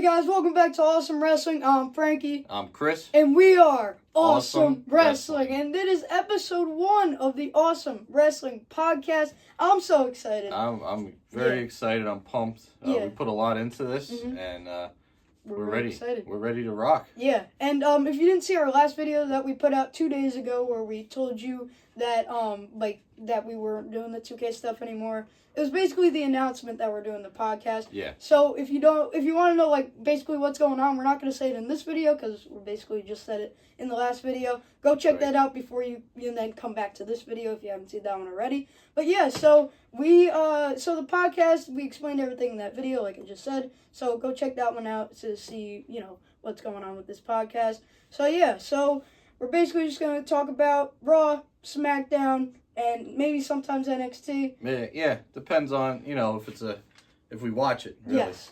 Hey guys, welcome back to Awesome Wrestling. I'm Frankie. I'm Chris. And we are Awesome Awesome Wrestling. Wrestling. And this is episode 1 of the Awesome Wrestling podcast. I'm so excited. I'm very excited. I'm pumped. We put a lot into this, and we're ready. Excited. We're ready to rock. Yeah, and if you didn't see our last video that we put out 2 days ago where we told you that that we weren't doing the 2K stuff anymore, it was basically the announcement that we're doing the podcast. Yeah. So if you want to know basically what's going on, we're not going to say it in this video because we basically just said it in the last video. Go check that out before you then come back to this video if you haven't seen that one already. But yeah, so so the podcast, we explained everything in that video like I just said. So go check that one out to see, what's going on with this podcast. So yeah, so we're basically just going to talk about Raw, Smackdown, and maybe sometimes NXT. Yeah, depends on, if we watch it, really. Yes.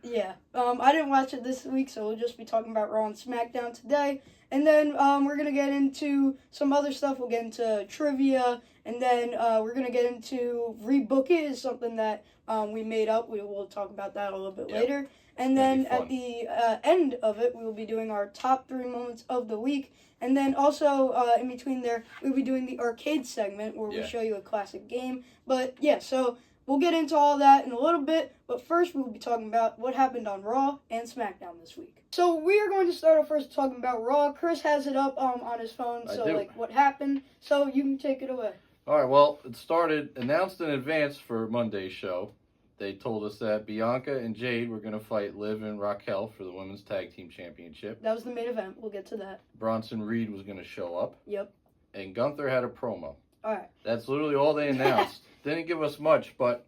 Yeah. I didn't watch it this week, so we'll just be talking about Raw and SmackDown today. And then we're going to get into some other stuff. We'll get into trivia, and then we're going to get into Rebook It is something that we made up. We'll talk about that a little bit later. And then at the end of it, we will be doing our top 3 moments of the week. And then also, in between there, we'll be doing the arcade segment where we show you a classic game. But, yeah, so we'll get into all that in a little bit. But first, we'll be talking about what happened on Raw and SmackDown this week. So we are going to start off first talking about Raw. Chris has it up on his phone, so, what happened. So you can take it away. All right, well, it started, announced in advance for Monday's show. They told us that Bianca and Jade were going to fight Liv and Raquel for the Women's Tag Team Championship. That was the main event. We'll get to that. Bronson Reed was going to show up. Yep. And Gunther had a promo. All right. That's literally all they announced. Didn't give us much, but...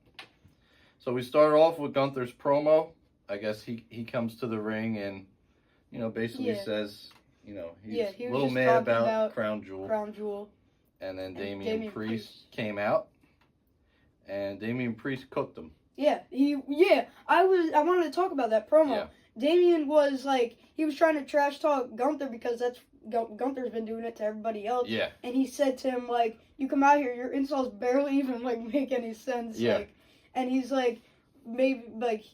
So we started off with Gunther's promo. I guess he comes to the ring and, basically says, he's a little mad about Crown Jewel. And then Damian Priest came out. And Damian Priest cooked him. Yeah, I wanted to talk about that promo. Yeah. Damian was he was trying to trash talk Gunther because Gunther's been doing it to everybody else. Yeah. And he said to him you come out here, your insults barely even make any sense. Yeah. And he's maybe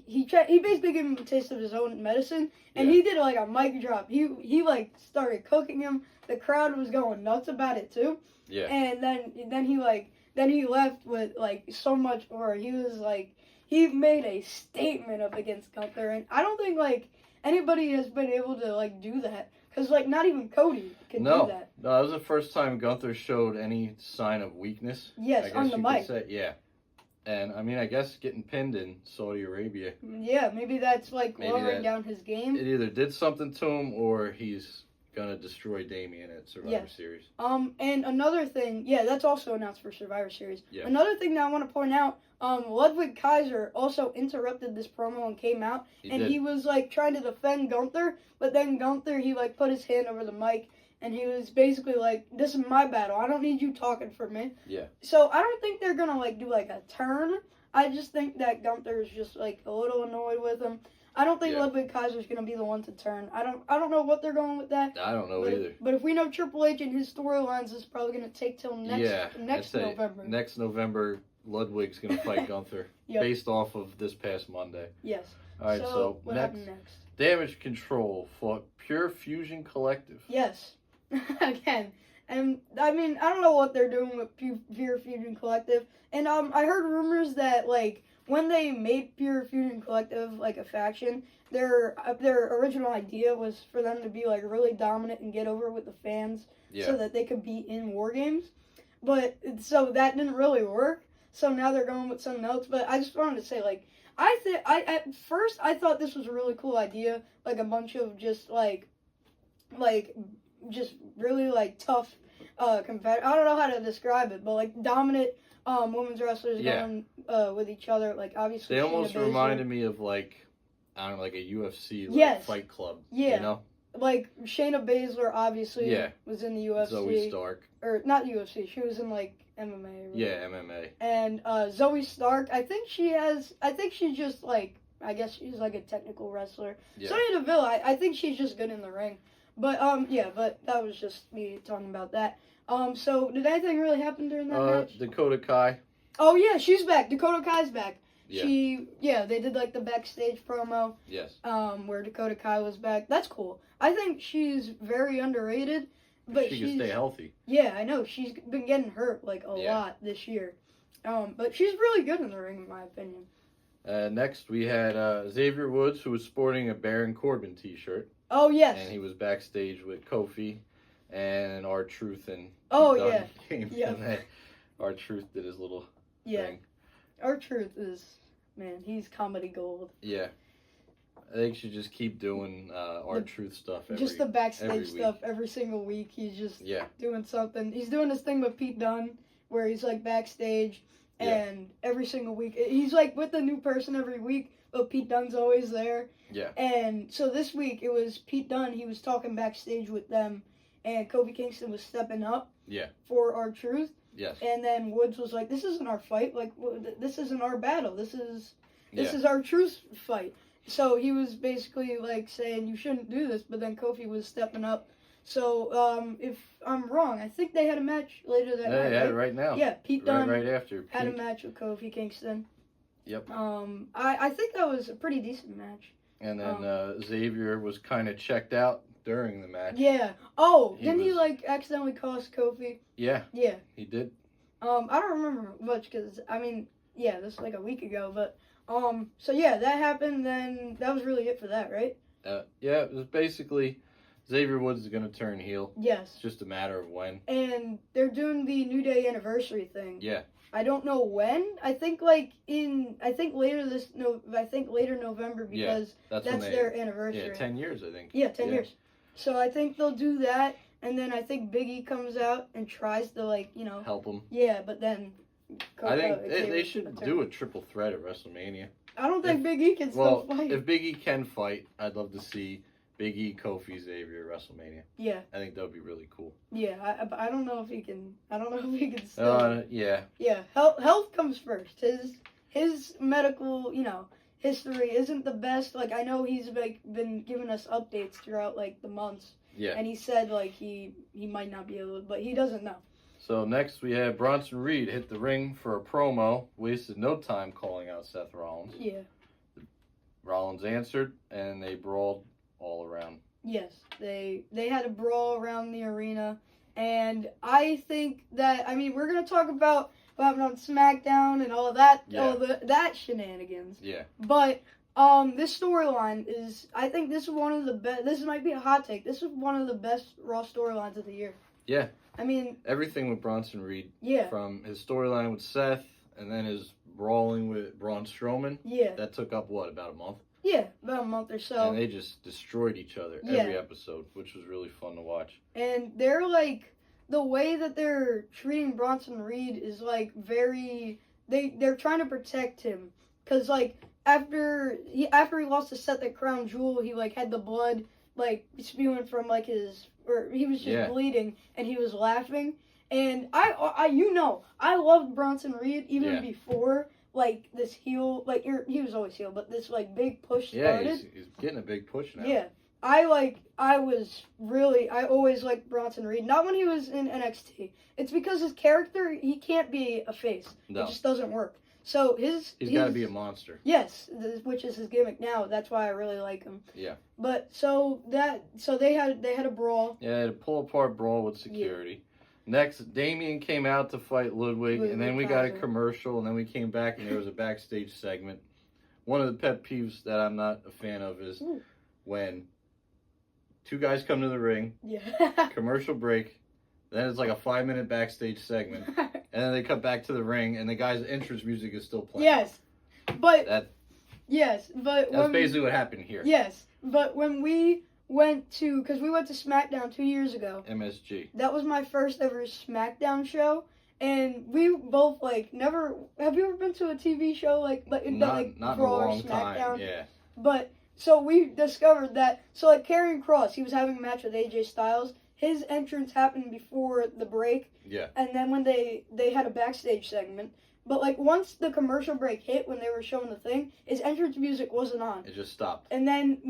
he basically gave him a taste of his own medicine, and he did a mic drop. He started cooking him. The crowd was going nuts about it too. Yeah. And then he left with so much aura. He was he made a statement up against Gunther, and I don't think anybody has been able to do that because not even Cody can do that. No, that was the first time Gunther showed any sign of weakness. Yes, on the mic. Yeah. And I guess getting pinned in Saudi Arabia. Yeah, maybe that's lowering down his game. It either did something to him or he's gonna destroy Damian at Survivor Series. And another thing, that's also announced for Survivor Series. Yeah. Another thing that I want to point out, Ludwig Kaiser also interrupted this promo and came out, he was trying to defend Gunther, but then Gunther he put his hand over the mic. And he was basically this is my battle. I don't need you talking for me. Yeah. So I don't think they're going to, do, a turn. I just think that Gunther is just, a little annoyed with him. I don't think Ludwig Kaiser's going to be the one to turn. I don't know what they're going with that. I don't know either. But if we know Triple H and his storylines, it's probably going to take till next November. Next November, Ludwig's going to fight Gunther based off of this past Monday. Yes. All right, so what happened next? Damage Control fought Pure Fusion Collective. Yes. Again, and I don't know what they're doing with Pure Fusion Collective, and I heard rumors that when they made Pure Fusion Collective a faction, their original idea was for them to be really dominant and get over with the fans, so that they could be in War Games, but so that didn't really work. So now they're going with something else. But I just wanted to say at first I thought this was a really cool idea, a bunch of just just really tough competitive. I don't know how to describe it, but dominant women's wrestlers going with each other. Obviously they almost reminded me of I don't know, a UFC fight club. Yeah. You know? Shayna Baszler obviously was in the UFC. Zoe Stark. Or not UFC. She was in MMA. Yeah, MMA. And Zoe Stark, I think she's just I guess she's a technical wrestler. Yeah. Sonya Deville, I think she's just good in the ring. But, but that was just me talking about that. So, did anything really happen during that match? Dakota Kai. Oh, yeah, she's back. Dakota Kai's back. Yeah. They did like the backstage promo. Yes. Where Dakota Kai was back. That's cool. I think she's very underrated. But she can stay healthy. Yeah, I know. She's been getting hurt like a lot this year. But she's really good in the ring, in my opinion. Next, we had Xavier Woods, who was sporting a Baron Corbin T-shirt. Oh, yes. And he was backstage with Kofi and R-Truth and came. Yeah. And then R-Truth did his little thing. R-Truth is, man, he's comedy gold. Yeah. I think she just keep doing R-Truth stuff just the backstage stuff every single week. He's just doing something. He's doing this thing with Pete Dunne where he's like backstage and every single week. He's like with a new person every week, but Pete Dunne's always there. Yeah. And so this week it was Pete Dunne. He was talking backstage with them, and Kofi Kingston was stepping up for R-Truth. Yes. And then Woods was like, "This isn't our fight. Like, this isn't our battle. This is R-Truth's fight." So he was basically like saying, "You shouldn't do this," but then Kofi was stepping up. So if I'm wrong, I think they had a match later that night. Yeah, right now. Yeah, Pete Dunne right after had a match with Kofi Kingston. Yep. I think that was a pretty decent match. And then Xavier was kind of checked out during the match. Yeah. Oh, didn't he like accidentally cost Kofi? Yeah. Yeah. He did. I don't remember much because this was like a week ago, but so yeah, that happened. Then that was really it for that, right? Yeah, it was basically Xavier Woods is gonna turn heel. Yes. It's just a matter of when. And they're doing the New Day anniversary thing. Yeah. I don't know when. I think later November because that's their anniversary. Yeah, 10 years I think. Yeah, 10 years. So I think they'll do that, and then I think Big E comes out and tries to help him. Yeah, but then I think they should do a triple threat at WrestleMania. I don't think Big E can still fight. If Big E can fight, I'd love to see Big E, Kofi, Xavier, WrestleMania. Yeah. I think that would be really cool. Yeah, I don't know if he can. I don't know if he can still. Yeah. Yeah, health comes first. His medical, history isn't the best. Like, I know he's been giving us updates throughout the months. Yeah. And he said he might not be able to, but he doesn't know. So next we had Bronson Reed hit the ring for a promo. Wasted no time calling out Seth Rollins. Yeah. Rollins answered, and they brawled all around. Yes, they had a brawl around the arena, and I think that we're gonna talk about what happened on SmackDown and all of that, all that shenanigans. Yeah. But this storyline is, I think this is one of the best. This might be a hot take. This is one of the best Raw storylines of the year. Yeah. Everything with Bronson Reed. Yeah. From his storyline with Seth, and then his brawling with Braun Strowman. Yeah. That took up about a month? Yeah, about a month or so. And they just destroyed each other every episode, which was really fun to watch. And they're the way that they're treating Bronson Reed is very. They're trying to protect him, cause after he lost to Seth at Crown Jewel, he had the blood spewing from he was just bleeding, and he was laughing. And I loved Bronson Reed even before this heel, he was always heel, but this big push started. Yeah, he's getting a big push now. Yeah, I always liked Bronson Reed. Not when he was in NXT. It's because his character, he can't be a face. No. It just doesn't work. So he's got to be a monster. Yes, which is his gimmick now. That's why I really like him. Yeah. But so they had a brawl. Yeah, they had a pull apart brawl with security. Yeah. Next, Damien came out to fight Ludwig, and then we got a commercial, and then we came back, and there was a backstage segment. One of the pet peeves that I'm not a fan of is when two guys come to the ring, commercial break, then it's a 5-minute backstage segment, and then they cut back to the ring, and the guy's entrance music is still playing. Yes, but that's basically what happened here. Yes, but when we went to SmackDown 2 years ago. MSG. That was my first ever SmackDown show, and we both never. Have you ever been to a TV show not in a Raw long or SmackDown? Time? Yeah. But so we discovered that Karrion Kross, he was having a match with AJ Styles. His entrance happened before the break. Yeah. And then when they had a backstage segment. But once the commercial break hit, when they were showing the thing, his entrance music wasn't on. It just stopped. And then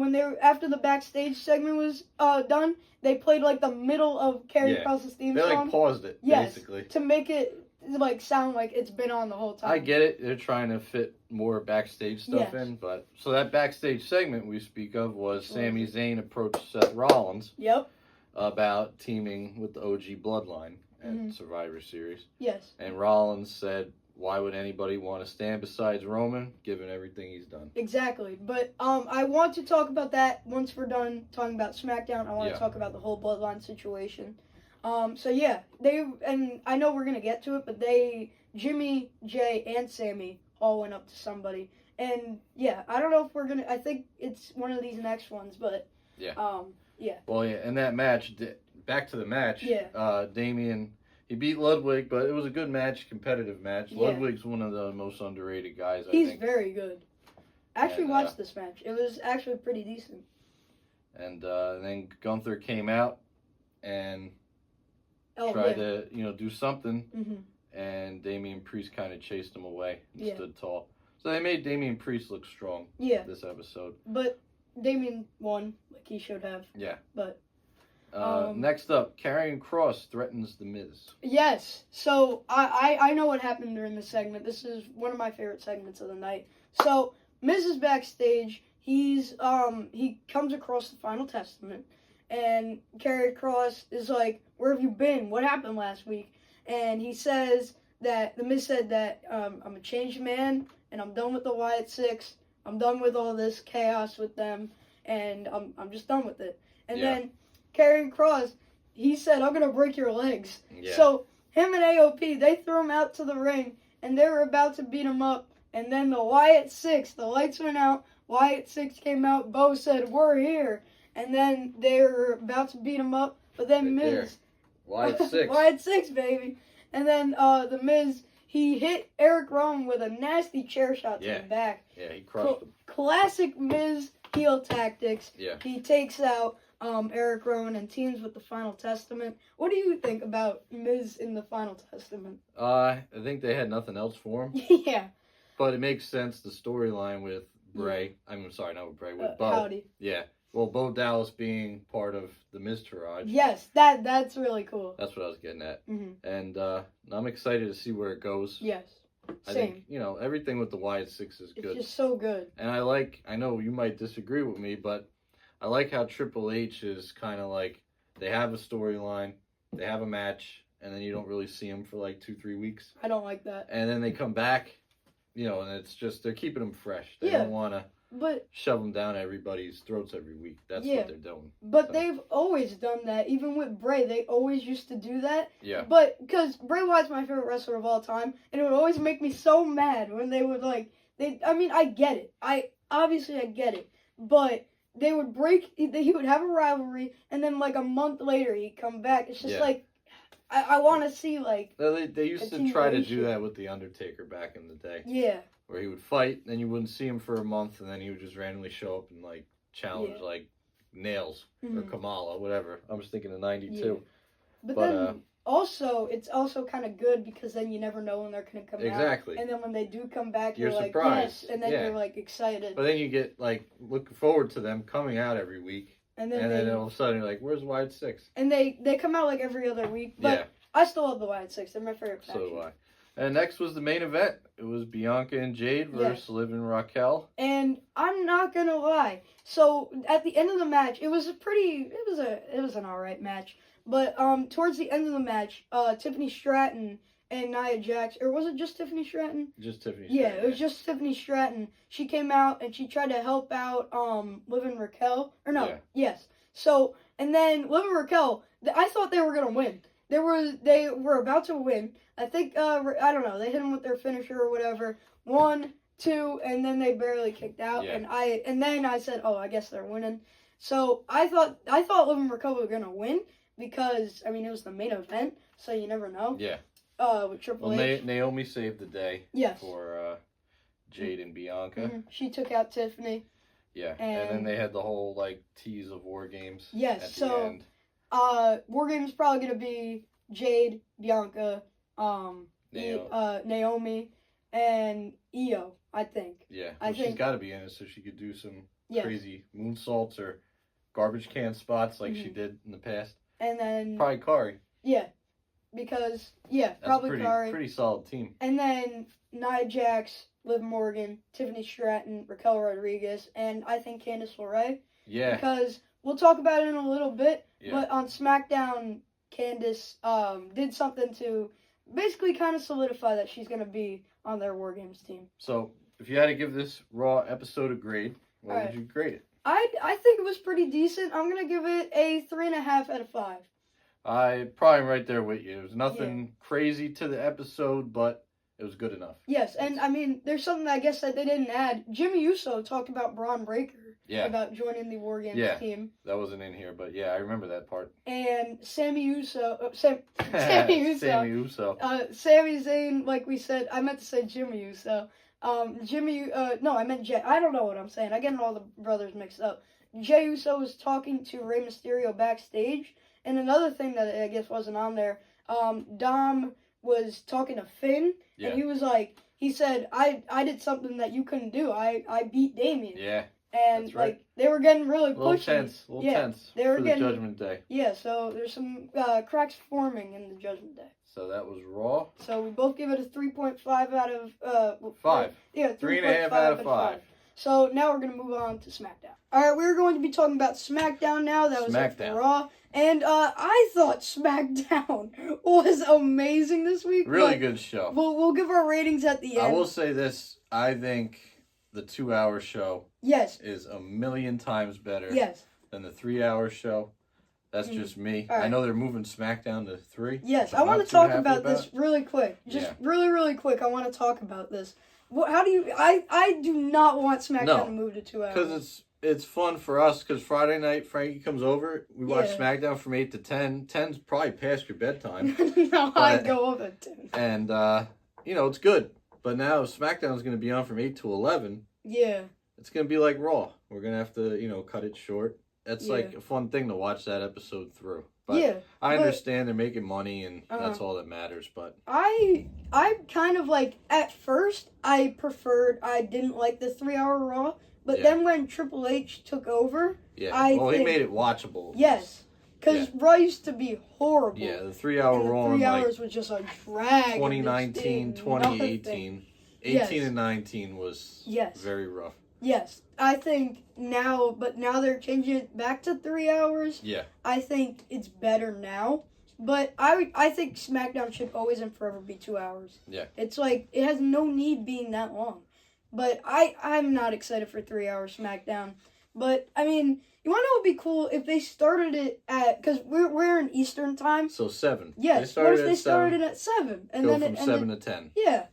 after the backstage segment was done, they played the middle of Karrion Kross's theme song. They paused it, basically. To make it like sound like it's been on the whole time. I get it. They're trying to fit more backstage stuff Yes. in, but so that backstage segment we speak of was Sami Zayn approached Seth Rollins Yep. about teaming with the OG Bloodline at Survivor Series. Yes. And Rollins said, "Why would anybody want to stand besides Roman, given everything he's done?" Exactly. But I want to talk about that once we're done talking about SmackDown. I want to talk about the whole Bloodline situation. So yeah, and I know we're gonna get to it, but Jimmy, Jay, and Sammy all went up to somebody, and yeah, I don't know if we're gonna. I think it's one of these next ones, but yeah. Yeah. Well, yeah, in that match, back to the match. Yeah. Damian, he beat Ludwig, but it was a good match, competitive match. Yeah. Ludwig's one of the most underrated guys. He's I think. very good. I actually watched this match. It was actually pretty decent. And then Gunther came out and tried to, do something, and Damian Priest kind of chased him away and stood tall. So they made Damian Priest look strong this episode. But Damian won, like he should have. Yeah. But next up, Karrion Kross threatens The Miz. Yes. So I know what happened during this segment. This is one of my favorite segments of the night. So Miz is backstage. He comes across the Final Testament. And Karrion Kross is like, "Where have you been? What happened last week?" And he says that, The Miz said that, "I'm a changed man, and I'm done with the Wyatt Six. I'm done with all this chaos with them, and I'm just done with it." And then Karrion Kross, he said, "I'm going to break your legs." Yeah. So him and AOP, they threw him out to the ring, and they were about to beat him up. And then the Wyatt Six, the lights went out, Wyatt Six came out, Bo said, "We're here." And then they were about to beat him up, but then Miz. Wyatt Six. Wyatt Six, baby. And then the Miz, he hit Eric Rowan with a nasty chair shot to the back. Yeah, he crushed him. Classic Miz heel tactics. Yeah. He takes out Eric Rowan and teams with the Final Testament. What do you think about Miz in the Final Testament? I think they had nothing else for him. Yeah. But it makes sense, the storyline with Bray. I'm sorry, not with Bray, with Bo. Howdy. Yeah. Well, Bo Dallas being part of the Miztourage. Yes, that's really cool. That's what I was getting at. And I'm excited to see where it goes. Yes. I think, everything with the Wyatt Six is good. It's just so good. And I know you might disagree with me, but I like how Triple H is kind of like, they have a storyline, they have a match, and then you don't really see them for like 2-3 weeks. I don't like that. And then they come back, and it's just, they're keeping them fresh. They don't want to shove them down everybody's throats every week. That's what they're doing. But they've always done that. Even with Bray, they always used to do that. Yeah. But, because Bray Wyatt's my favorite wrestler of all time, and it would always make me so mad when they would, I get it. Obviously I get it. But they would he would have a rivalry, and then, a month later, he'd come back. It's just, I want to see, They used to try to do that with The Undertaker back in the day. Yeah. Where he would fight, then you wouldn't see him for a month, and then he would just randomly show up and, challenge, Nails or Kamala, whatever. I was thinking of 92. Yeah. But then, also, it's also kind of good because then you never know when they're going to come out. Exactly. And then when they do come back, you're surprised. Yes, and then you're, excited. But then you get, looking forward to them coming out every week. And then all of a sudden, you're like, where's Wyatt Six? And they come out, every other week. But I still love the Wyatt Six. They're my favorite faction. So do I. And next was the main event. It was Bianca and Jade versus Liv and Raquel. And I'm not gonna lie. So at the end of the match, it was an alright match. But towards the end of the match, Tiffany Stratton and Nia Jax, or was it just Tiffany Stratton? Just Tiffany Stratton. Yeah, it was just Tiffany Stratton. She came out and she tried to help out Liv and Raquel. Or no, yes. So and then Liv and Raquel, I thought they were gonna win. They were about to win. I think, I don't know, they hit them with their finisher or whatever. 1, 2, and then they barely kicked out. Yeah. And then I said, oh, I guess they're winning. So I thought Liv and Raquel were going to win because, it was the main event, so you never know. Yeah. With Triple H. Naomi saved the day for Jade and Bianca. Mm-hmm. She took out Tiffany. Yeah, and then they had the whole, tease of War Games yes, at so, the end. War Games is probably going to be Jade, Bianca, Naomi, and Io, I think. Yeah, she's got to be in it so she could do some crazy moonsaults or garbage can spots like she did in the past. And then... Probably Kari. Yeah. because That's probably Kari. pretty solid team. And then Nia Jax, Liv Morgan, Tiffany Stratton, Raquel Rodriguez, and I think Candice LeRae. Yeah. Because we'll talk about it in a little bit, Yeah. but on SmackDown, Candice did something to basically kind of solidify that she's going to be on their War Games team. So, if you had to give this Raw episode a grade, what would you grade it? I think it was pretty decent. I'm going to give it a 3.5 out of 5. I probably am right there with you. It was nothing crazy to the episode, but it was good enough. Yes, and I mean, there's something I guess that they didn't add. Jimmy Uso talked about Braun Breaker. Yeah. About joining the War Games team. That wasn't in here, but yeah, I remember that part. And Sammy Uso. Sammy Uso. Sammy Uso. Sami Zayn, like we said, I meant to say Jimmy Uso. No, I meant Jay. I don't know what I'm saying. I get all the brothers mixed up. Jay Uso was talking to Rey Mysterio backstage. And another thing that I guess wasn't on there, Dom was talking to Finn. Yeah. And he was like, he said, I did something that you couldn't do. I beat Damien. Yeah. And that's right. like they were getting really pushy. A little tense they were for getting, the Judgment Day. Yeah, so there's some cracks forming in the Judgment Day. So that was Raw. So we both give it a 3.5 out of 5. Yeah, 3.5 out of 5. So now we're gonna move on to SmackDown. All right, we're going to be talking about SmackDown now. That was it for Raw, and I thought SmackDown was amazing this week. Really good show. We'll give our ratings at the end. I will say this: I think the 2-hour show is a million times better than the 3-hour show. That's just me. Right. I know they're moving SmackDown to 3. Yes, I want to talk about this really quick. Just really quick. I want to talk about this. How do you? I do not want SmackDown to move to 2 hours. Because it's fun for us. Because Friday night Frankie comes over. We watch SmackDown from 8 to 10. 10's probably past your bedtime. No, I go up at 10. And it's good. But now SmackDown's going to be on from 8 to 11. Yeah. It's going to be like Raw. We're going to have to, cut it short. That's like a fun thing to watch that episode through. But I understand they're making money and that's all that matters. But I kind of like, at first, I didn't like the 3-hour Raw. But then when Triple H took over, he made it watchable. Yes. Because Raw used to be horrible. Yeah, the 3-hour Raw. 3 hours was just a drag. 2019, 2018. 18 and 19 was very rough. Yes. I think now they're changing it back to 3 hours. Yeah. I think it's better now. But I think SmackDown should always and forever be 2 hours. Yeah. It's like, it has no need being that long. But I'm not excited for 3 hour SmackDown. But, I mean, you want to know what would be cool if they started it at, because we're in Eastern time. So 7. Yes. What if they started at 7? And then from 7 to 10. Yeah.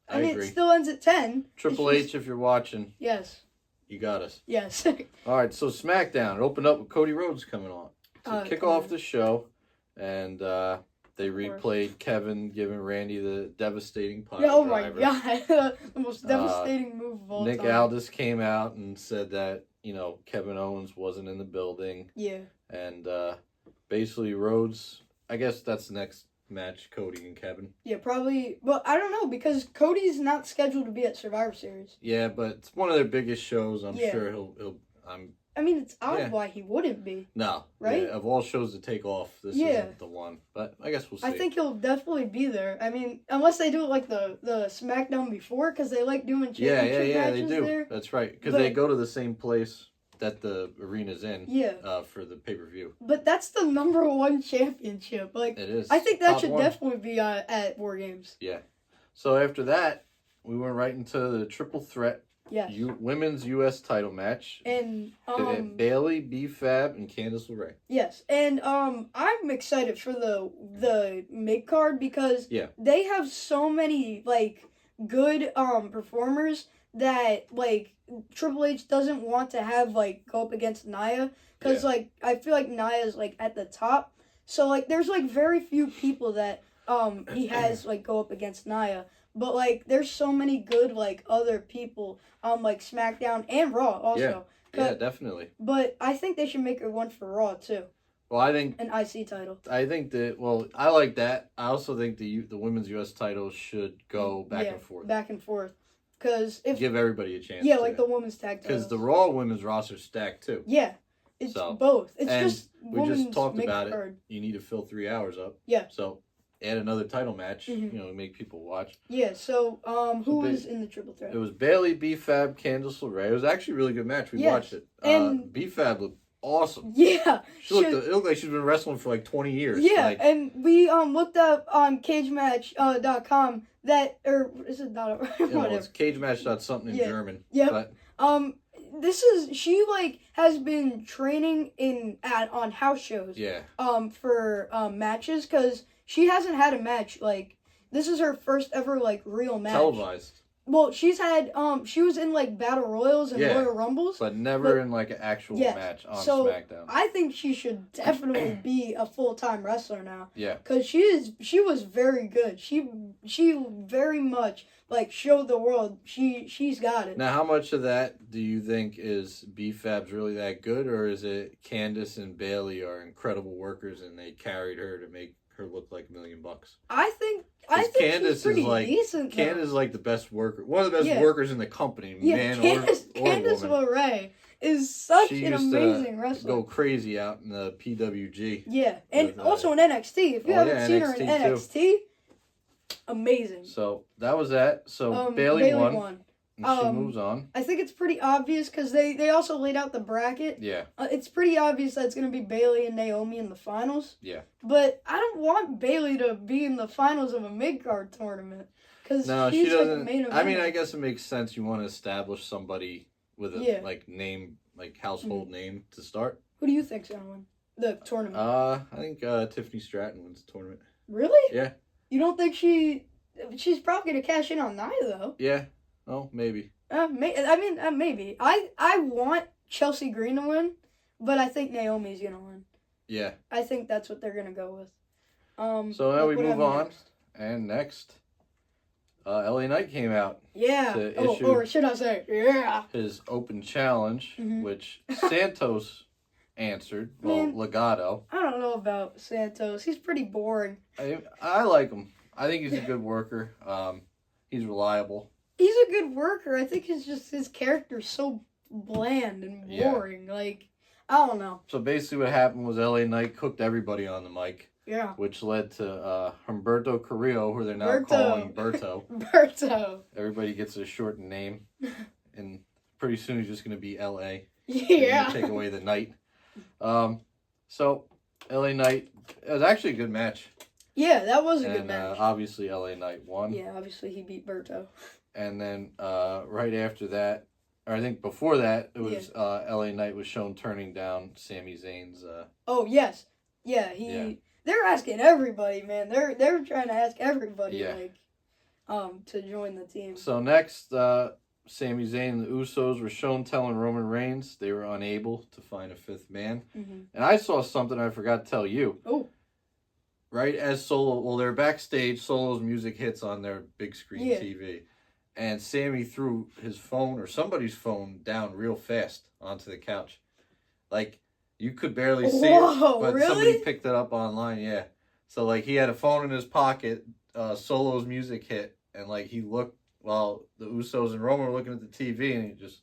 I agree. It still ends at 10. Triple H, if you're watching. Yes. You got us. Yes. All right, so SmackDown. It opened up with Cody Rhodes coming on. To kick off the show, and they replayed Kevin giving Randy the devastating pile driver. Oh my God. The most devastating move of all time. Nick Aldis came out and said that, Kevin Owens wasn't in the building. Yeah. And basically Rhodes, I guess that's the next match, Cody and Kevin. Yeah, probably. But I don't know, because Cody's not scheduled to be at Survivor Series. Yeah, but it's one of their biggest shows. I'm sure he'll I mean, it's odd why he wouldn't be. No. Right? Yeah, of all shows to take off, this isn't the one. But I guess we'll see. I think he'll definitely be there. I mean, unless they do it like the SmackDown before, because they like doing championship matches they do. there. That's right. Because they go to the same place that the arena's in. Yeah. For the pay-per-view. But that's the #1 championship. Like, it is. I think that should definitely be at War Games. Yeah. So after that, we went right into the triple threat. Yes. Women's U.S. title match. And Bayley, B-Fab, and Candice LeRae. Yes, and I'm excited for the mid-card because they have so many good performers that Triple H doesn't want to have go up against Nia because I feel like Nia's at the top. So there's very few people that he has go up against Nia. But, there's so many good, other people on, SmackDown and Raw also. Yeah, definitely. But I think they should make one for Raw, too. Well, I think... An IC title. I think that... Well, I like that. I also think the women's U.S. title should go back and forth. Back and forth. Because if... Give everybody a chance. Yeah, the women's tag title. Because the Raw women's roster's stacked, too. Yeah. It's both. It's just we just talked about it. You need to fill 3 hours up. Yeah. So... add another title match, make people watch. Yeah, so who was in the triple threat? It was Bayley, B-Fab, Candice LeRae. It was actually a really good match. We watched it. And B-Fab looked awesome. Yeah. It looked like she's been wrestling for like 20 years. Yeah, and we looked up on cagematch.com that, or is it not? Whatever. It's cagematch.something in German. Yeah. She like has been training on house shows. Yeah. For matches, because she hasn't had a match, like, this is her first ever like real match. Televised. Well, she's had she was in like battle royals and Royal Rumbles, but never in like an actual match on SmackDown. I think she should definitely be a full-time wrestler now. Yeah, because she was very good. She very much like showed the world she's got it. Now, how much of that do you think is B-Fab's really that good, or is it Candice and Bayley are incredible workers and they carried her to make her look like $1 million? I think Candice she's pretty is like decent. Candice is like the best worker, one of the best workers in the company, man Candice woman. LeRae is such she an amazing wrestler. Go crazy out in the PWG. Yeah, and also in NXT. If you haven't seen her in NXT, amazing. So that was that. So Bayley won. And she moves on. I think it's pretty obvious because they also laid out the bracket. Yeah. It's pretty obvious that it's going to be Bayley and Naomi in the finals. Yeah. But I don't want Bayley to be in the finals of a mid-card tournament. Because she doesn't. Like the main event. I mean, I guess it makes sense. You want to establish somebody with a like name, like household name to start. Who do you think's going to win the tournament? I think Tiffany Stratton wins the tournament. Really? Yeah. You don't think she's probably going to cash in on Nia, though? Yeah. Oh, maybe. Maybe. I want Chelsea Green to win, but I think Naomi's going to win. Yeah. I think that's what they're going to go with. So now we move on. Next? And next, LA Knight came out. Yeah. Or should I say, his open challenge, which Santos answered. Well, Legado. I don't know about Santos. He's pretty boring. I like him. I think he's a good worker. He's reliable. He's a good worker. I think it's just his character's so bland and boring. Yeah. Like, I don't know. So basically what happened was LA Knight cooked everybody on the mic. Yeah. Which led to Humberto Carrillo, who they're now calling Berto. Berto. Everybody gets a shortened name. And pretty soon he's just going to be LA. Yeah. Take away the Knight. So, LA Knight, it was actually a good match. Yeah, that was a good match. Obviously LA Knight won. Yeah, obviously he beat Berto. And then right after that, or I think before that, it was LA Knight was shown turning down Sami Zayn's. Oh yes, they're asking everybody, man. They're trying to ask everybody, to join the team. So next, Sami Zayn and the Usos were shown telling Roman Reigns they were unable to find a fifth man, and I saw something I forgot to tell you. Oh. Right as Solo, they're backstage. Solo's music hits on their big screen TV. And Sammy threw his phone or somebody's phone down real fast onto the couch. Like, you could barely see it, but somebody picked it up online, yeah. So, like, he had a phone in his pocket, Solo's music hit, and, like, he looked while the Usos and Roman were looking at the TV, and he just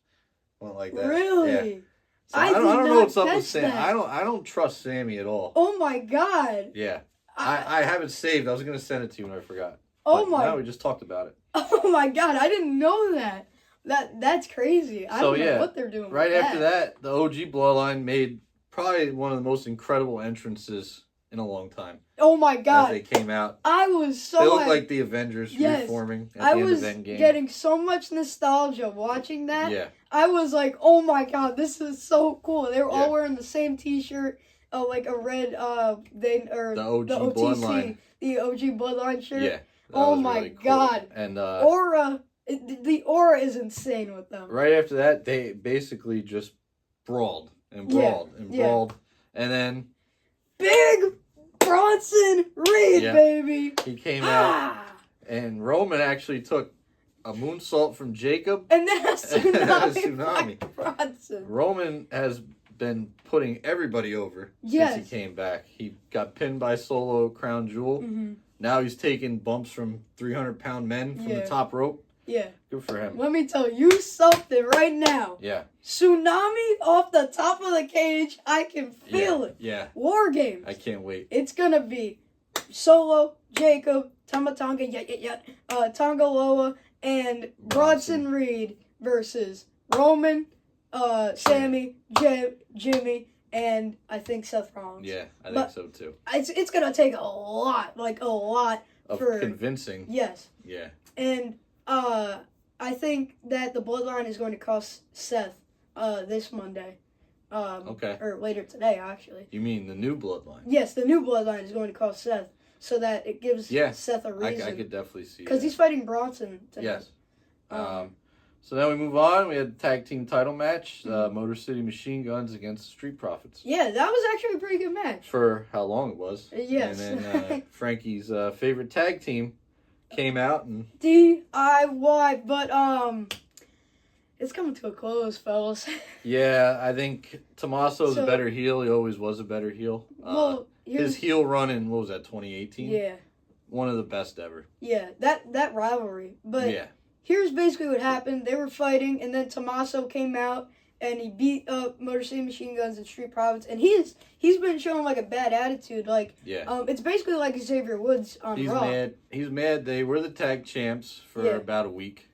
went like that. Really? Yeah. So I don't know what's up with Sammy. I don't trust Sammy at all. Oh, my God. Yeah. I have it saved. I was going to send it to you and I forgot. Now we just talked about it. Oh my God, I didn't know that. That's crazy. I don't know what they're doing. Right after that, the OG Bloodline made probably one of the most incredible entrances in a long time. Oh my God. As they came out. I was so... They looked like the Avengers reforming at the end of Endgame. I was getting so much nostalgia watching that. Yeah. I was like, oh my God, this is so cool. They were all wearing the same t-shirt. Like a red, the OTC, Bloodline. The OG Bloodline shirt. Yeah. Oh my really cool. God. And aura, the aura is insane with them. Right after that, they basically just brawled and brawled and brawled. And then... Big Bronson Reed, baby. He came out. And Roman actually took a moonsault from Jacob. And then a tsunami. Bronson. Roman has been putting everybody over since he came back. He got pinned by Solo Crown Jewel. Now he's taking bumps from 300-pound men from the top rope. Yeah. Good for him. Let me tell you something right now. Yeah. Tsunami off the top of the cage. I can feel it. Yeah. War Games. I can't wait. It's going to be Solo, Jacob, Tamatanga, Tongaloa, and Bronson Reed versus Roman, Sammy, Jimmy, and I think Seth Rollins. Yeah, I think so too. It's gonna take a lot Of for convincing. Yes. Yeah. And I think that the Bloodline is going to cost Seth this Monday. Okay. Or later today, actually. You mean the new Bloodline? Yes, the new Bloodline is going to cost Seth, so that it gives Seth a reason. I could definitely see that. Because he's fighting Bronson tonight. Yes. So then we move on. We had the tag team title match, Motor City Machine Guns against Street Profits. Yeah, that was actually a pretty good match. For how long it was. Yes. And then Frankie's favorite tag team came out and DIY, but it's coming to a close, fellas. Yeah, I think Tommaso's a better heel. He always was a better heel. Well, his heel run in, what was that, 2018? Yeah. One of the best ever. Yeah, that rivalry. But here's basically what happened. They were fighting, and then Tommaso came out, and he beat up Motor City Machine Guns and Street Profits, and he's been showing like a bad attitude. Like, it's basically like Xavier Woods on Raw. He's mad. They were the tag champs for about a week,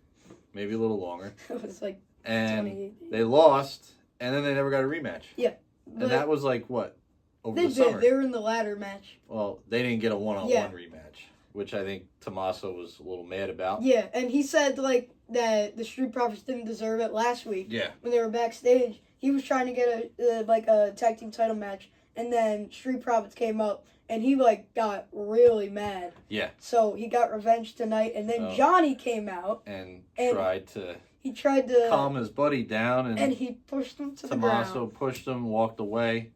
maybe a little longer. It was like and they lost, and then they never got a rematch. Yeah, and that was like what over the summer. They were in the ladder match. Well, they didn't get a one-on-one rematch, which I think Tommaso was a little mad about. Yeah, and he said like that the Street Profits didn't deserve it last week. Yeah, when they were backstage, he was trying to get a tag team title match, and then Street Profits came up, and he like got really mad. Yeah. So he got revenge tonight, and then Johnny came out and tried to. He tried to calm his buddy down, and he pushed him to the ground. Tommaso pushed him, walked away.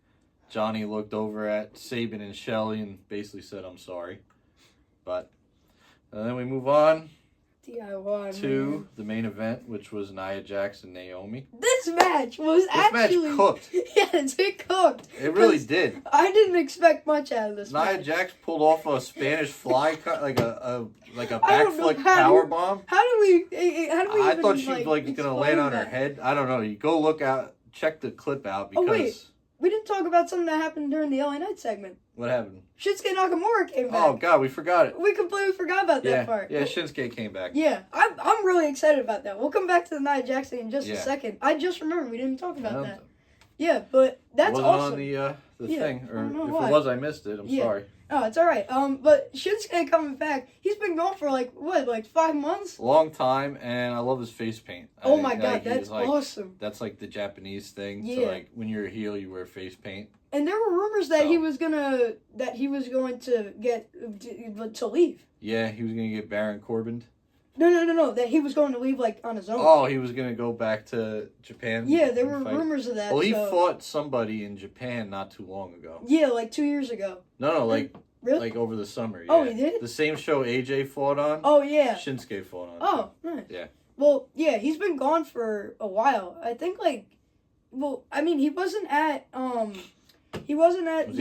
Johnny looked over at Sabin and Shelley and basically said, "I'm sorry." But then we move on to the main event, which was Nia Jax and Naomi. This match was match cooked. Yes, it cooked. It really did. I didn't expect much out of this match. Nia Jax pulled off a Spanish fly cut, like a backflip power bomb. How do we? I thought she was like gonna land on her head. I don't know. You go look out, check the clip out because. We didn't talk about something that happened during the LA Knight segment. What happened? Shinsuke Nakamura came back. Oh, God, we forgot it. We completely forgot about that part. Yeah, Shinsuke came back. Yeah, I'm really excited about that. We'll come back to the Nia Jax thing in just a second. I just remembered we didn't talk about that. Yeah, but that's awesome. It wasn't on the thing, or if it was, I missed it. I'm sorry. Oh, it's all right. But Shinsuke coming back, he's been gone for like 5 months? Long time, and I love his face paint. Oh my God, that's awesome. That's like the Japanese thing. Yeah. So like when you're a heel, you wear face paint. And there were rumors that he was going to get to leave. Yeah, he was going to get Baron Corbin. No, that he was going to leave like on his own. Oh, he was going to go back to Japan. Yeah, there were rumors of that. Well, he fought somebody in Japan not too long ago. Yeah, like 2 years ago. No, like really? Like over the summer. Yeah. Oh, he did? The same show AJ fought on. Oh, yeah. Shinsuke fought on. Oh, nice. Yeah. Well, yeah, he's been gone for a while. I think he wasn't at Was he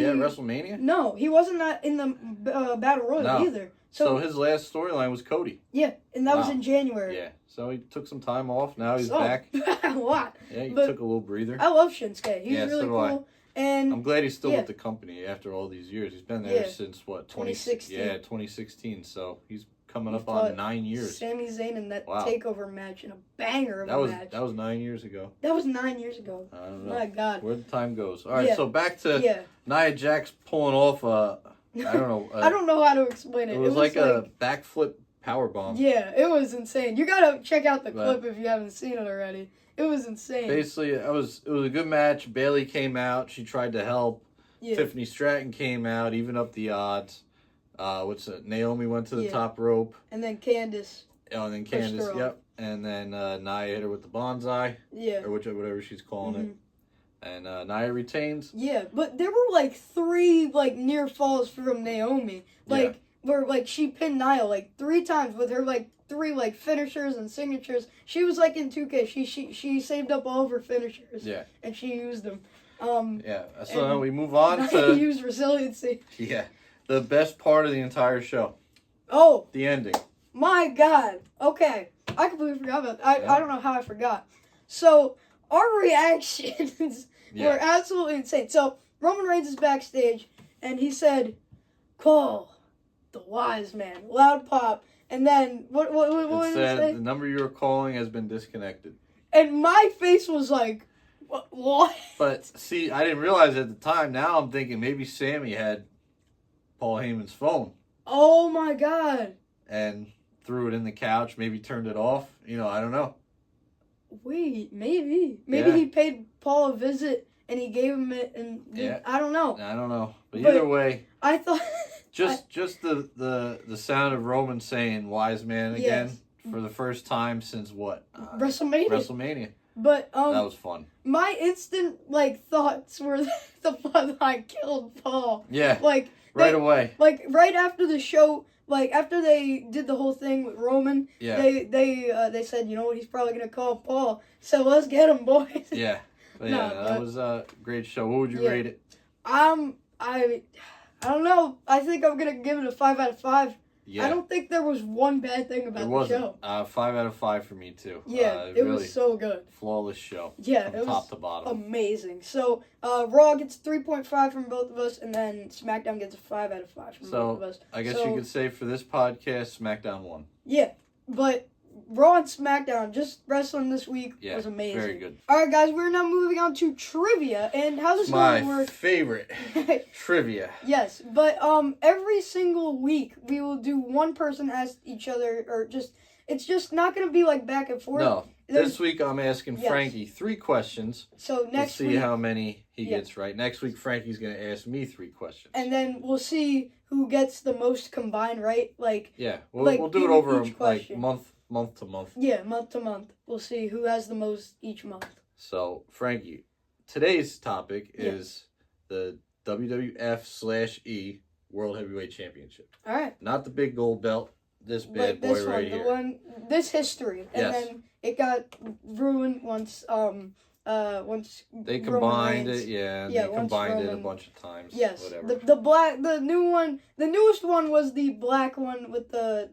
at WrestleMania? No, he wasn't in the Battle Royal either. So his last storyline was Cody. Yeah, and that was in January. Yeah, so he took some time off. Now he's back. A lot. Yeah, he took a little breather. I love Shinsuke. He's really cool. And I'm glad he's still with the company after all these years. He's been there since, 2016? Yeah, 2016. So he's coming up on 9 years. Sami Zayn in that takeover match in a banger of a match. That was 9 years ago. That was 9 years ago. I don't know. My God. Where the time goes. All right, so back to Nia Jax pulling off I don't know. I don't know how to explain it. It was like a backflip power bomb. Yeah, it was insane. You gotta check out the clip if you haven't seen it already. It was insane. Basically, it was a good match. Bayley came out. She tried to help. Yeah. Tiffany Stratton came out, even up the odds. Naomi went to the top rope. And then Candice. Oh, and then Candice, yep. And then Nia hit her with the bonsai. Yeah. Or whatever she's calling it. And Nia retains. Yeah, but there were 3 near falls from Naomi. Where she pinned Nia 3 times with her 3 finishers and signatures. She was in 2K. She saved up all of her finishers. Yeah. And she used them. Yeah. So now we move on to use resiliency. Yeah. The best part of the entire show. Oh. The ending. My God. Okay. I completely forgot about that. I don't know how I forgot. So our reactions were absolutely insane. So Roman Reigns is backstage and he said, "Cole, the wise man, loud pop, and then what It did it said say? the number you were calling has been disconnected. And my face was like, what? But see, I didn't realize at the time. Now I'm thinking maybe Sammy had Paul Heyman's phone Oh my God. and threw it in the couch. Maybe turned it off. I don't know. Wait, maybe Yeah. he paid Paul a visit and he gave him it, and Yeah. I don't know. I don't know. But But either way, I thought just the sound of Roman saying "wise man" again Yes. for the first time since what? WrestleMania. But That was fun. my instant thoughts were the fun I killed Paul. Yeah. Like Right away. Like right after the show, like after they did the whole thing with Roman, Yeah. they said, you know what, he's probably gonna call Paul. So let's get him, boys. Yeah. But that was a great show. What would you rate it? I don't know. I think I'm gonna give it a 5 out of 5. Yeah. I don't think there was one bad thing about the show. 5 out of 5 for me too. Yeah, it really was so good. Flawless show. Yeah, from it top was to bottom. amazing. So Raw gets 3.5 from both of us, and then SmackDown gets a 5 out of 5 from both of us. I guess you could say for this podcast, SmackDown won. Yeah, but Raw and SmackDown, just wrestling this week was amazing. Very good. All right, guys, we're now moving on to trivia, and how this My going to work. favorite trivia. Yes, but every single week we will do one person ask each other, or it's just not going to be like back and forth. No, this week I'm asking Yes. Frankie 3 questions. So next we'll see week, how many he gets right. Next week, Frankie's going to ask me 3 questions. and then we'll see who gets the most combined, right? Yeah, we'll do it over each like question. month to month. Yeah, month to month. We'll see who has the most each month. So, Frankie, today's topic is the WWF/E World Heavyweight Championship. All right. Not the big gold belt. This bad boy this one, right here. This history, and Yes. then it got ruined once They Roman combined Reigns. it, yeah. Yeah, They once combined it a Roman- bunch of times. Yes, Whatever. the new one, the newest one was the black one with the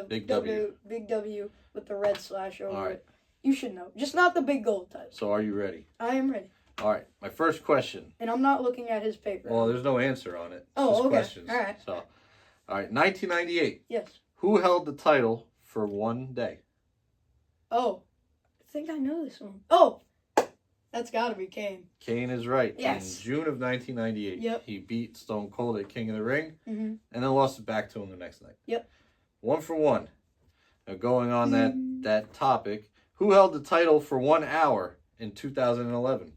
Big W. big W with the red slash over All right. it. You should know, just not the big gold type. So, are you ready? I am ready, All right. My first question. and I'm not looking at his paper. Well, there's no answer on it. It's Oh, just okay. questions. All right. So, all right. 1998. Yes. Who held the title for one day? Oh, I think I know this one. Oh, that's got to be Kane. Kane is right. Yes. In June of 1998, Yep. he beat Stone Cold at King of the Ring, Mm-hmm. and then lost it back to him the next night. Yep. 1 for 1. Now, going on that topic, who held the title for 1 hour in 2011?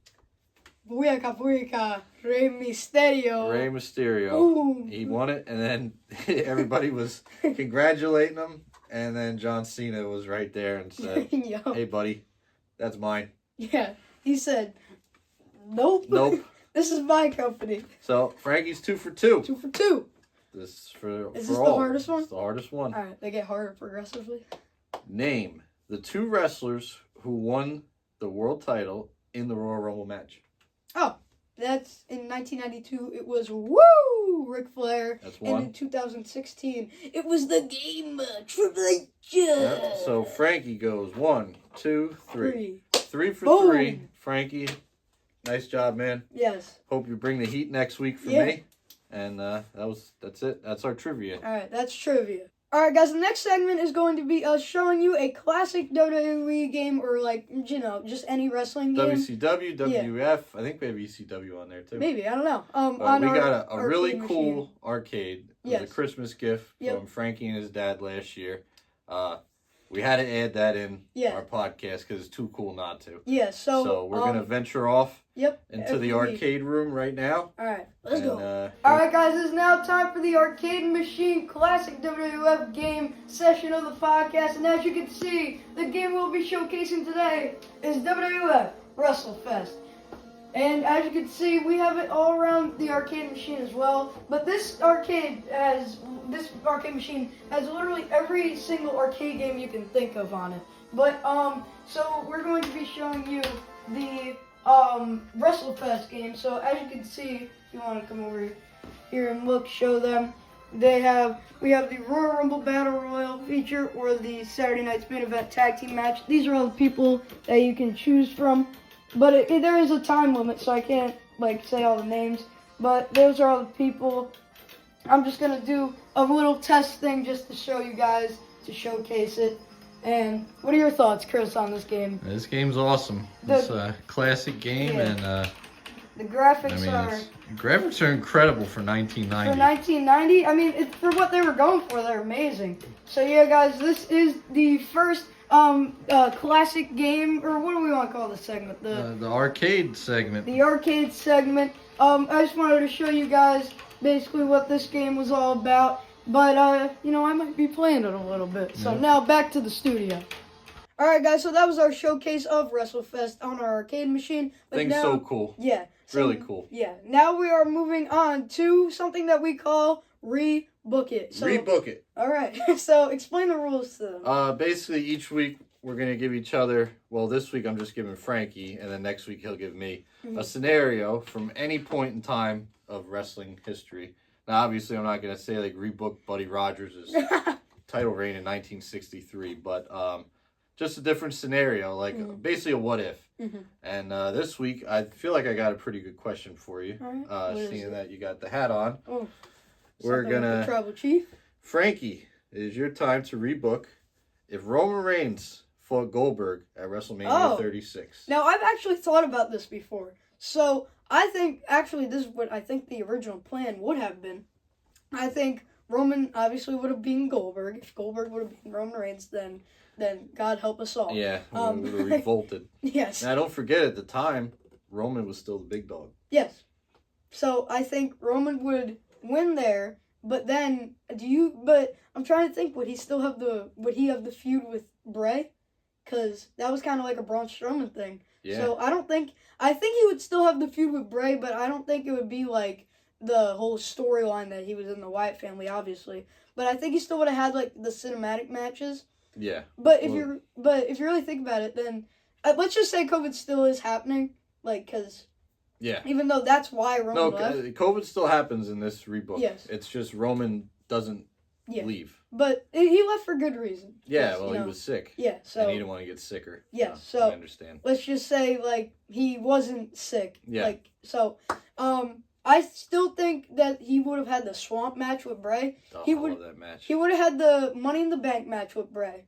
Buika, Rey Mysterio. Rey Mysterio. Ooh. He won it, and then everybody was congratulating him, and then John Cena was right there and said, Yo. "Hey, buddy, that's mine." Yeah, he said, "Nope, Nope. this is my company." So Frankie's 2 for 2. 2 for 2. This is for Is for this all. the hardest one? It's the hardest one. All right, they get harder progressively. Name the 2 wrestlers who won the world title in the Royal Rumble match. Oh, that's in 1992. It was Woo Ric Flair. That's And one. in 2016, it was the Game Triple H. Yep. So Frankie goes 1, 2, 3. 3 for Boom. 3. Frankie, nice job, man. Yes. Hope you bring the heat next week for Yeah. me. And that's it. That's our trivia. All right, that's trivia. All right, guys, the next segment is going to be us showing you a classic WWE game, or just any wrestling game. WCW, WWF. I think we have ECW on there too. Maybe, I don't know. But we got a really arcade cool machine. arcade. It was Yes. a Christmas gift Yep. from Frankie and his dad last year. We had to add that in Yeah. our podcast because it's too cool not to. Yeah, So we're gonna venture off into every the week. arcade room right now. All right, let's go. And, All right, guys, it's now time for the Arcade Machine Classic WWF game session of the podcast. And as you can see, the game we'll be showcasing today is WWF WrestleFest. And as you can see, we have it all around the arcade machine as well. But this arcade machine has literally every single arcade game you can think of on it. But so we're going to be showing you the WrestleFest game. So as you can see, if you want to come over here and look, show them. We have the Royal Rumble Battle Royal feature, or the Saturday Night's Main Event Tag Team Match. These are all the people that you can choose from. But there is a time limit, so I can't say all the names. But those are all the people. I'm just going to do a little test thing just to show you guys, to showcase it. And what are your thoughts, Chris, on this game? This game's awesome. It's a classic game, and the graphics graphics are incredible for 1990. For 1990, I mean, for what they were going for, they're amazing. So yeah, guys, this is the first classic game, or what do we want to call this segment? The arcade segment. The arcade segment. I just wanted to show you guys basically what this game was all about. But, you know, I might be playing it a little bit. So now back to the studio. Alright, guys, so that was our showcase of WrestleFest on our arcade machine. But Thing's so cool. Yeah. Really cool. Yeah. Now we are moving on to something that we call Rebook It. So, Rebook It. Alright, so explain the rules to them. Basically, each week we're going to give each other, well, this week I'm just giving Frankie, and then next week he'll give me a scenario from any point in time of wrestling history. Now, obviously, I'm not going to say, like, rebook Buddy Rogers' title reign in 1963, but just a different scenario, like basically a what if. And this week, I feel like I got a pretty good question for you, seeing that you got the hat on. Oh, we're going to... Tribal Chief. Frankie, it is your time to rebook if Roman Reigns fought Goldberg at WrestleMania 36. Now, I've actually thought about this before. So, I think, actually, this is what I think the original plan would have been. I think Roman obviously would have beaten Goldberg. If Goldberg would have beaten Roman Reigns, then God help us all. Yeah, we would have revolted. Yes. Now, don't forget, at the time, Roman was still the big dog. Yes. So, I think Roman would win there, but then, but I'm trying to think, would he have the feud with Bray? Because that was kind of like a Braun Strowman thing. Yeah. So, I think he would still have the feud with Bray, but I don't think it would be like the whole storyline that he was in the Wyatt family, obviously. But I think he still would have had like the cinematic matches. Yeah. But if you really think about it, then let's just say COVID still is happening, like because even though that's why Roman left. COVID still happens in this rebook. Yes. It's just Roman doesn't leave. But he left for good reason. Yeah, well, he was sick. Yeah, so... And he didn't want to get sicker. Yeah, so... I understand. Let's just say, like, he wasn't sick. Yeah. Like, so, I still think that he would have had the Swamp match with Bray. I love that match. He would have had the Money in the Bank match with Bray.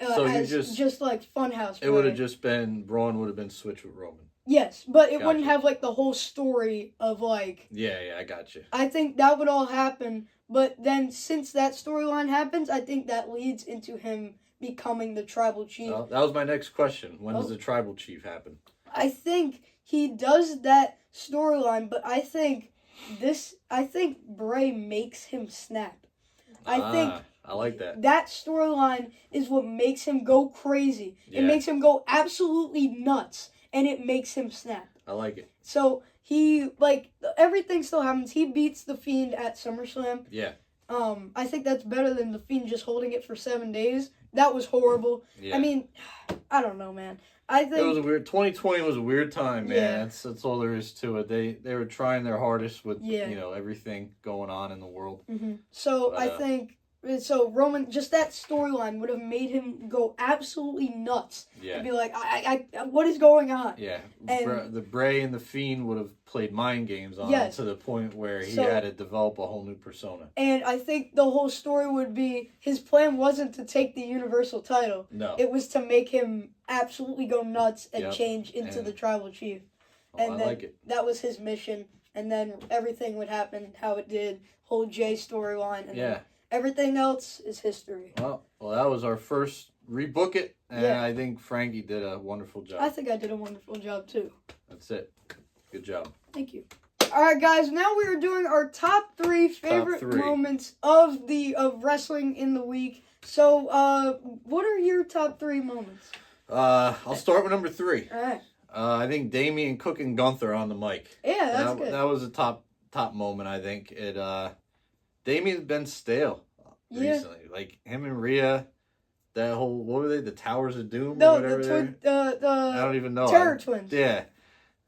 So just like Funhouse Bray. It would have just been... Braun would have been switched with Roman. Yes, but it wouldn't have, like, the whole story of, like... Yeah, I got you. I think that would all happen... But then, since that storyline happens, I think that leads into him becoming the Tribal Chief. Well, that was my next question. When does the Tribal Chief happen? I think he does that storyline, but I think Bray makes him snap. I like that. That storyline is what makes him go crazy. Yeah. It makes him go absolutely nuts, and it makes him snap. I like it. So... everything still happens. He beats The Fiend at SummerSlam. Yeah. I think that's better than The Fiend just holding it for 7 days. That was horrible. Yeah. I mean, I don't know, man. I think... It was a weird... 2020 was a weird time, man. Yeah. That's all there is to it. They were trying their hardest with, everything going on in the world. Mm-hmm. So, I think... So, Roman, just that storyline would have made him go absolutely nuts. Yeah. And be like, what is going on? Yeah. And the Bray and the Fiend would have played mind games on him to the point where he had to develop a whole new persona. And I think the whole story would be, his plan wasn't to take the Universal title. No. It was to make him absolutely go nuts and change into the Tribal Chief. And I like it. That was his mission. And then everything would happen how it did. Whole Jay storyline. And then everything else is history. Well, that was our first Rebook It, and I think Frankie did a wonderful job. I think I did a wonderful job, too. That's it. Good job. Thank you. All right, guys, now we are doing our top 3 favorite moments of wrestling in the week. So, what are your top 3 moments? I'll start with number 3. All right. I think Damien Cook and Gunther on the mic. Yeah, that's good. That was a top moment, I think. Damien's been stale recently. Like, him and Rhea, that whole, what were they, the Towers of Doom or whatever? I don't even know. Terror Twins. Yeah.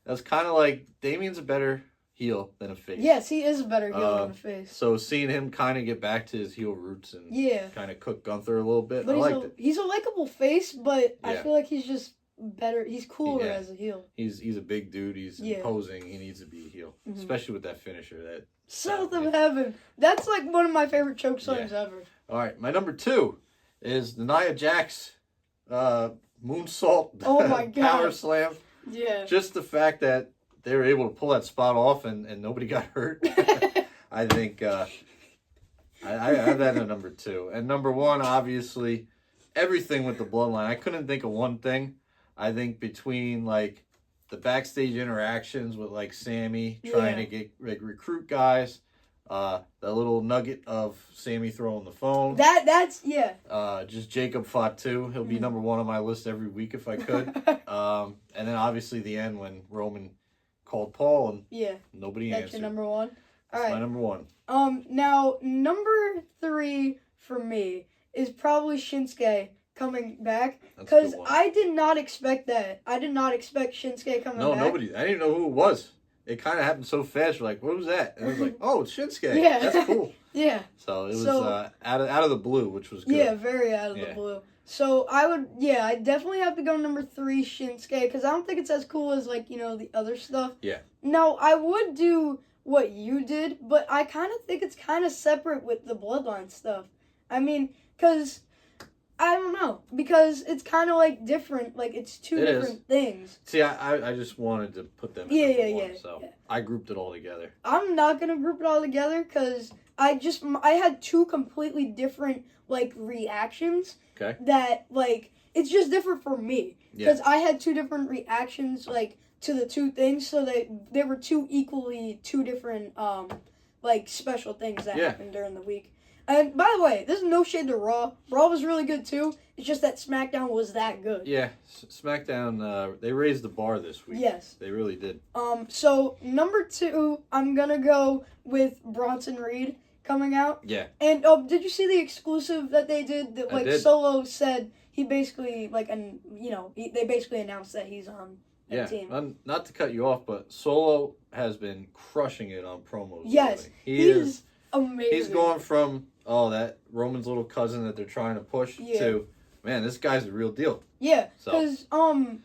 That's kind of like, Damien's a better heel than a face. Yes, he is a better heel than a face. So seeing him kind of get back to his heel roots and kind of cook Gunther a little bit, but I liked it. He's a likable face, but I feel like he's just better. He's cooler Yeah. as a heel. He's a big dude. He's imposing. He needs to be a heel, especially with that finisher. That South of Heaven. That's like one of my favorite choke slams ever. All right, my number 2 is the Nia Jax moonsault. Oh my God. Power slam. Yeah. Just the fact that they were able to pull that spot off and nobody got hurt. I think I have that at number 2. And number 1, obviously, everything with the bloodline. I couldn't think of one thing. I think between like the backstage interactions with like Sammy trying to get recruit guys, the little nugget of Sammy throwing the phone. That's just Jacob Fatu. He'll be number 1 on my list every week if I could. And then obviously the end when Roman called Paul and nobody answered. That's your number 1. All That's right. my number 1. Now number 3 for me is probably Shinsuke coming back, because I did not expect that. I did not expect Shinsuke coming back. No, nobody. I didn't even know who it was. It kind of happened so fast. We're like, what was that? And I was like, oh, it's Shinsuke. Yeah. That's cool. Yeah. So it was out of the blue, which was good. Yeah, very out of the blue. So I definitely have to go number 3, Shinsuke, because I don't think it's as cool as like, the other stuff. Yeah. No, I would do what you did, but I kind of think it's kind of separate with the bloodline stuff. I mean, because I don't know, because it's kind of like different, like it's two different things. See, I just wanted to put them in number 1, so I grouped it all together. I'm not gonna group it all together because I had 2 completely different like reactions. Okay. That like it's just different for me because I had 2 different reactions like to the 2 things, so they were 2 different like special things that happened during the week. And by the way, this is no shade to Raw. Raw was really good too. It's just that SmackDown was that good. Yeah, SmackDown, they raised the bar this week. Yes. They really did. So number 2, I'm gonna go with Bronson Reed coming out. Yeah. And did you see the exclusive that they did? That like Solo said he basically they basically announced that he's on the team. Not to cut you off, but Solo has been crushing it on promos. Yes, he is amazing. He's going from that Roman's little cousin that they're trying to push to, man, this guy's a real deal. Yeah, because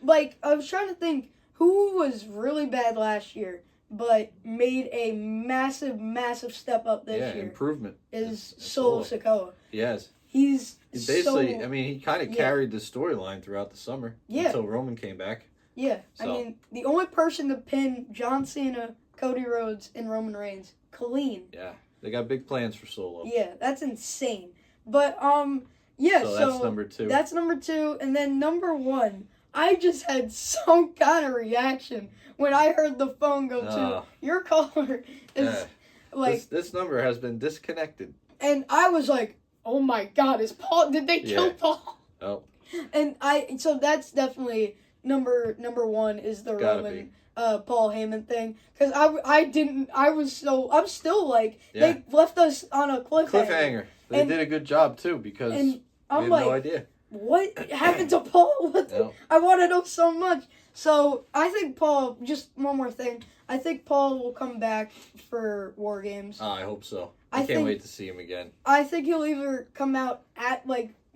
like I was trying to think who was really bad last year, but made a massive step up this year. Improvement is Solo Sikoa. Yes. He's basically, I mean, he kind of carried the storyline throughout the summer until Roman came back. Yeah, so. I mean, the only person to pin John Cena, Cody Rhodes, and Roman Reigns, clean. Yeah. They got big plans for Solo. Yeah, that's insane. But, so that's number 2. That's number 2. And then number 1, I just had some kind of reaction when I heard the phone go to your caller is like... This number has been disconnected. And I was like, oh my God, did they kill Paul? Oh. And so that's definitely number 1 is the Roman... Paul Heyman thing, because I'm still like they left us on a cliffhanger. They did a good job too, because we have no idea what happened to Paul. I want to know so much. So I think Paul. Just one more thing. I think Paul will come back for War Games. I hope so. I can't wait to see him again. I think he'll either come out at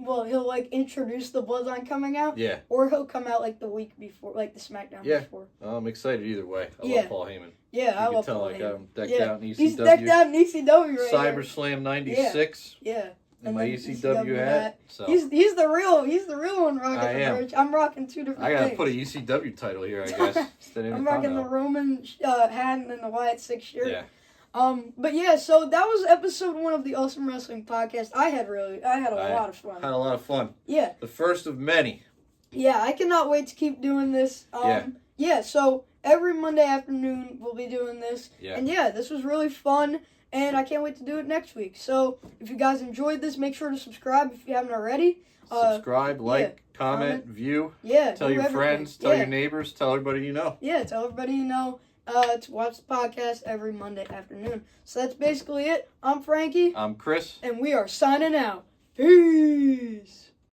he'll like introduce the Bloodline coming out. Yeah. Or he'll come out like the week before, like the SmackDown before. I'm excited either way. I love Paul Heyman. Yeah, I love Paul Heyman. I'm decked out in ECW. He's decked out in ECW right Cyber Slam 96. Yeah. And my ECW hat. So. He's the real one rocking the merch. I'm rocking 2 different things. I gotta put a ECW title here, I guess. I'm rocking the Roman hat and then the Wyatt 6 shirt. Yeah. But yeah, so that was episode 1 of the Awesome Wrestling Podcast. I had a lot of fun. Had a lot of fun. Yeah. The first of many. Yeah, I cannot wait to keep doing this. Yeah, so every Monday afternoon we'll be doing this. Yeah. And yeah, this was really fun, and I can't wait to do it next week. So if you guys enjoyed this, make sure to subscribe if you haven't already. Subscribe, comment, view. Yeah. Tell your friends, tell your neighbors, tell everybody you know. Yeah, tell everybody you know. To watch the podcast every Monday afternoon. So that's basically it. I'm Frankie. I'm Chris. And we are signing out. Peace.